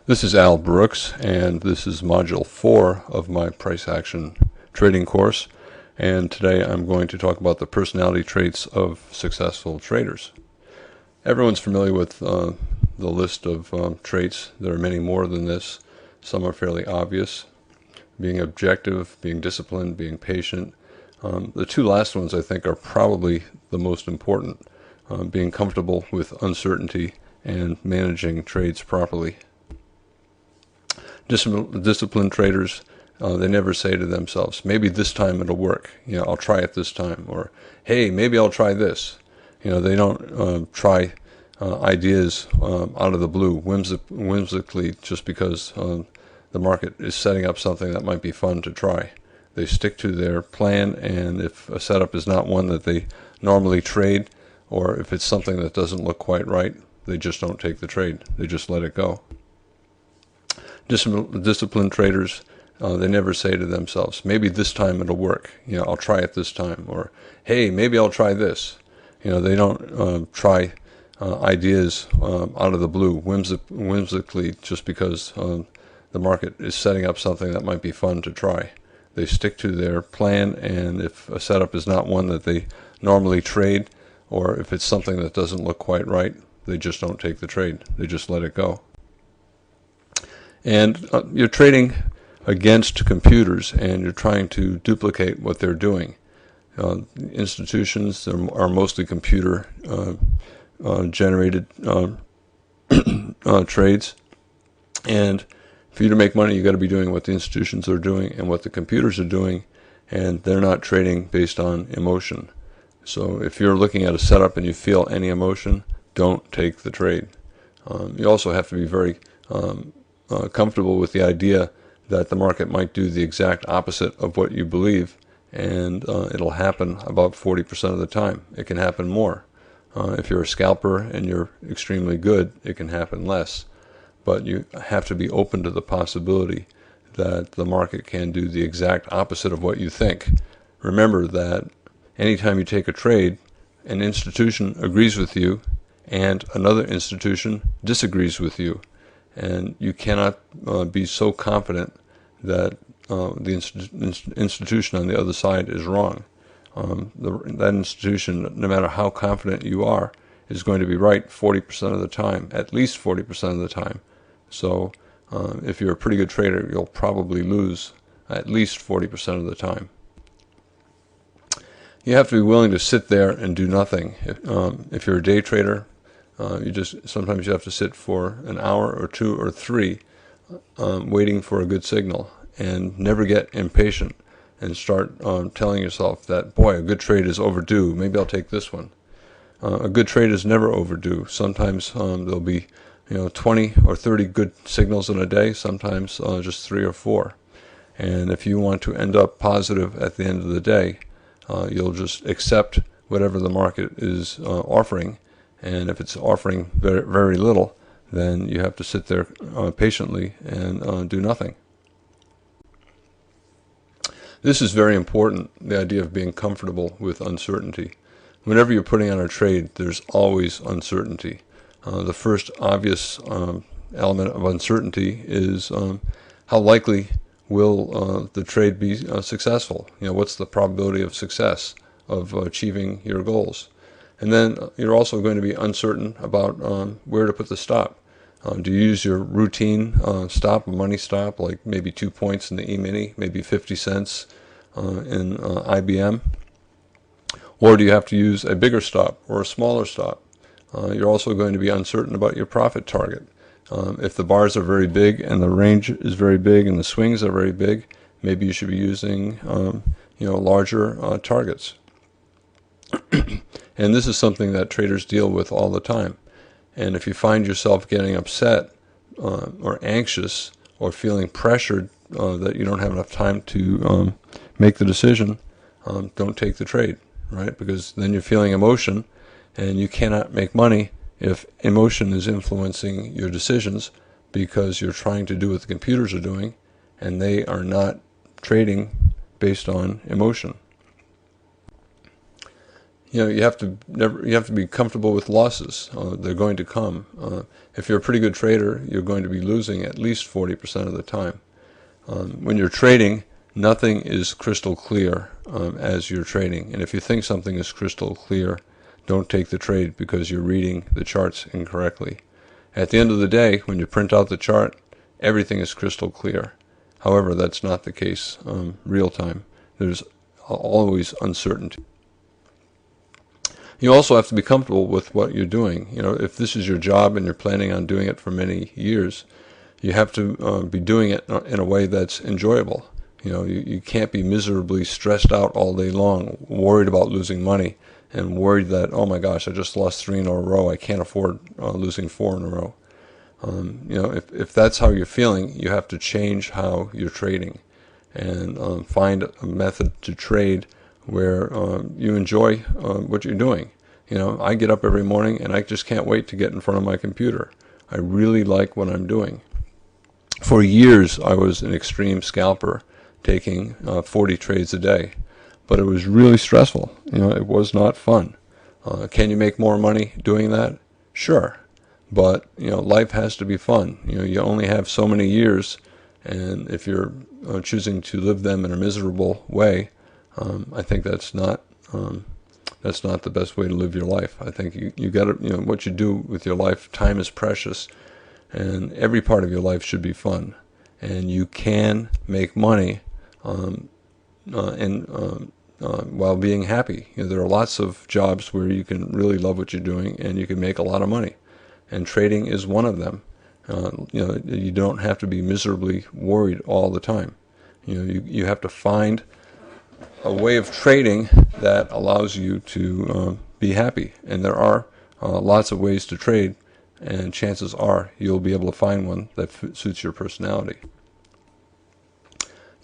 This is Al Brooks, and this is Module 4 of my price action trading course. And today I'm going to talk about the personality traits of successful traders. Everyone's familiar with the list of traits. There are many more than this. Some are fairly obvious. Being objective, being disciplined, being patient. The two last ones I think are probably the most important. Being comfortable with uncertainty and managing trades properly. Disciplined traders, they never say to themselves, maybe this time it'll work. I'll try it this time. Or, hey, maybe I'll try this. They don't try ideas out of the blue, whimsically, just because the market is setting up something that might be fun to try. They stick to their plan, and if a setup is not one that they normally trade, or if it's something that doesn't look quite right, they just don't take the trade. They just let it go. Disciplined traders, they never say to themselves, maybe this time it'll work. I'll try it this time. Or, hey, maybe I'll try this. They don't try ideas out of the blue, whimsically, just because the market is setting up something that might be fun to try. They stick to their plan, and if a setup is not one that they normally trade, or if it's something that doesn't look quite right, they just don't take the trade. They just let it go. And you're trading against computers, and you're trying to duplicate what they're doing. Institutions are mostly computer generated trades, and for you to make money, you've got to be doing what the institutions are doing and what the computers are doing, and they're not trading based on emotion. So if you're looking at a setup and you feel any emotion, don't take the trade. You also have to be very comfortable with the idea that the market might do the exact opposite of what you believe, and it'll happen about 40% of the time. It can happen more. If you're a scalper and you're extremely good, it can happen less. But you have to be open to the possibility that the market can do the exact opposite of what you think. Remember that anytime you take a trade, an institution agrees with you and another institution disagrees with you. And you cannot be so confident that the institution on the other side is wrong. That institution, no matter how confident you are, is going to be right 40% of the time, at least 40% of the time. So if you're a pretty good trader, you'll probably lose at least 40% of the time. You have to be willing to sit there and do nothing. If you're a day trader, sometimes you have to sit for an hour or two or three waiting for a good signal, and never get impatient and start telling yourself that, boy, a good trade is overdue, maybe I'll take this one. A good trade is never overdue. Sometimes there'll be 20 or 30 good signals in a day, sometimes just 3 or 4. And if you want to end up positive at the end of the day, you'll just accept whatever the market is offering. And if it's offering very, very little, then you have to sit there patiently and do nothing. This is very important, the idea of being comfortable with uncertainty. Whenever you're putting on a trade, there's always uncertainty. The first obvious element of uncertainty is how likely will the trade be successful? What's the probability of success of achieving your goals? And then you're also going to be uncertain about where to put the stop. Do you use your routine stop, a money stop, like maybe 2 points in the E-mini, maybe 50 cents in IBM? Or do you have to use a bigger stop or a smaller stop? You're also going to be uncertain about your profit target. If the bars are very big and the range is very big and the swings are very big, maybe you should be using larger targets. And this is something that traders deal with all the time. And if you find yourself getting upset or anxious or feeling pressured that you don't have enough time to make the decision, don't take the trade, right? Because then you're feeling emotion, and you cannot make money if emotion is influencing your decisions, because you're trying to do what the computers are doing, and they are not trading based on emotion. You have to be comfortable with losses. They're going to come. If you're a pretty good trader, you're going to be losing at least 40% of the time. When you're trading, nothing is crystal clear as you're trading. And if you think something is crystal clear, don't take the trade because you're reading the charts incorrectly. At the end of the day, when you print out the chart, everything is crystal clear. However, that's not the case real time. There's always uncertainty. You also have to be comfortable with what you're doing. If this is your job and you're planning on doing it for many years, you have to be doing it in a way that's enjoyable. You can't be miserably stressed out all day long, worried about losing money, and worried that, oh my gosh, I just lost 3 in a row. I can't afford losing 4 in a row. If that's how you're feeling, you have to change how you're trading and find a method to trade where you enjoy what you're doing. I get up every morning and I just can't wait to get in front of my computer. I really like what I'm doing. For years, I was an extreme scalper, taking 40 trades a day, but it was really stressful. It was not fun. Can you make more money doing that? Sure, but life has to be fun. You only have so many years, and if you're choosing to live them in a miserable way, I think that's not the best way to live your life. I think you got to, what you do with your life, time is precious, and every part of your life should be fun. And you can make money while being happy. There are lots of jobs where you can really love what you're doing and you can make a lot of money. And trading is one of them. You don't have to be miserably worried all the time. You have to find a way of trading that allows you to be happy. And there are lots of ways to trade, and chances are you'll be able to find one that suits your personality.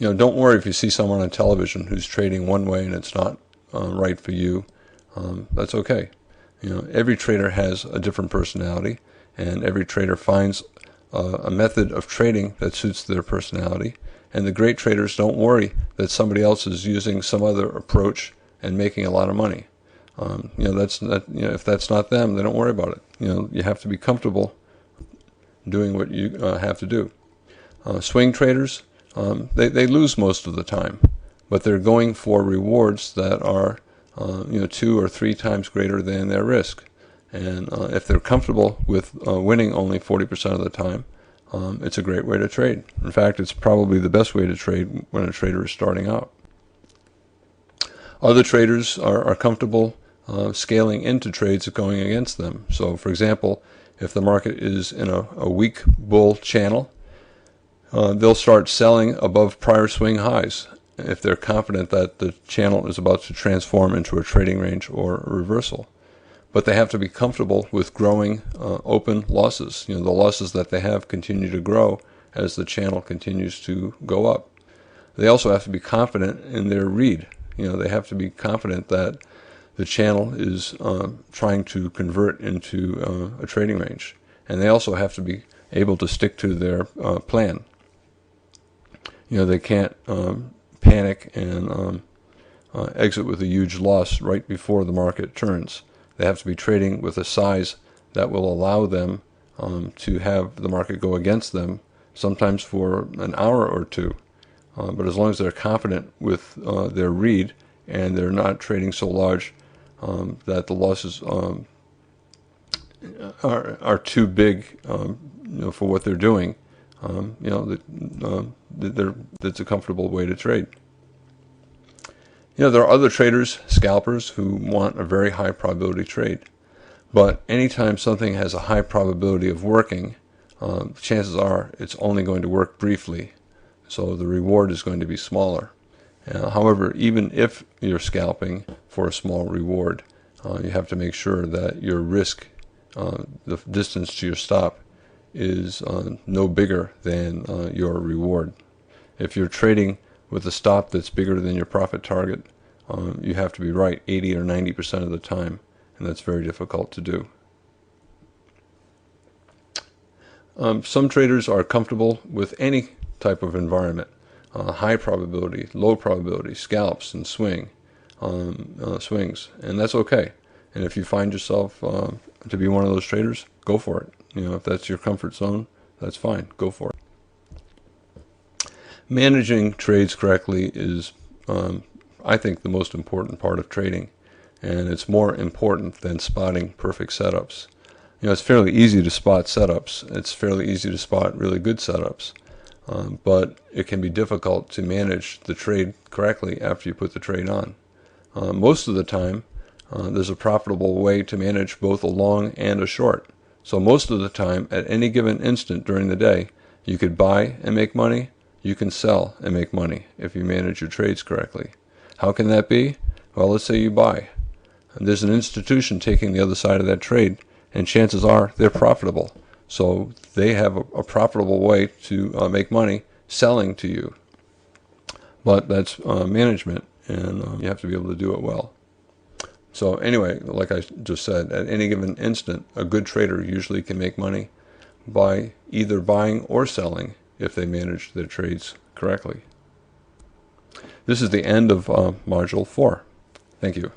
Don't worry if you see someone on television who's trading one way and it's not right for you. That's okay. Every trader has a different personality, and every trader finds a method of trading that suits their personality. And the great traders don't worry that somebody else is using some other approach and making a lot of money. If that's not them, they don't worry about it. You have to be comfortable doing what you have to do. Swing traders, they lose most of the time, but they're going for rewards that are 2 or 3 times greater than their risk. And if they're comfortable with winning only 40% of the time, it's a great way to trade. In fact, it's probably the best way to trade when a trader is starting out. Other traders are comfortable scaling into trades going against them. So, for example, if the market is in a weak bull channel, they'll start selling above prior swing highs if they're confident that the channel is about to transform into a trading range or a reversal. But they have to be comfortable with growing open losses. The losses that they have continue to grow as the channel continues to go up. They also have to be confident in their read. They have to be confident that the channel is trying to convert into a trading range. And they also have to be able to stick to their plan. They can't panic and exit with a huge loss right before the market turns. They have to be trading with a size that will allow them to have the market go against them, sometimes for an hour or two. But as long as they're confident with their read and they're not trading so large that the losses are too big for what they're doing, that's a comfortable way to trade. There are other traders, scalpers, who want a very high probability trade. But anytime something has a high probability of working, chances are it's only going to work briefly. So the reward is going to be smaller. However, even if you're scalping for a small reward, you have to make sure that your risk, the distance to your stop, is no bigger than your reward. If you're trading with a stop that's bigger than your profit target, you have to be right 80 or 90% of the time, and that's very difficult to do. Some traders are comfortable with any type of environment, high probability, low probability, scalps, and swing. swings, and that's okay. And if you find yourself to be one of those traders, go for it. If that's your comfort zone, that's fine. Go for it. Managing trades correctly is, I think, the most important part of trading, and it's more important than spotting perfect setups. It's fairly easy to spot setups. It's fairly easy to spot really good setups. But it can be difficult to manage the trade correctly after you put the trade on. Most of the time, there's a profitable way to manage both a long and a short. So most of the time, at any given instant during the day, you could buy and make money, you can sell and make money if you manage your trades correctly. How can that be? Well, let's say you buy. And there's an institution taking the other side of that trade, and chances are they're profitable. So they have a profitable way to make money selling to you. But that's management, and you have to be able to do it well. So anyway, like I just said, at any given instant, a good trader usually can make money by either buying or selling if they manage their trades correctly. This is the end of Module 4. Thank you.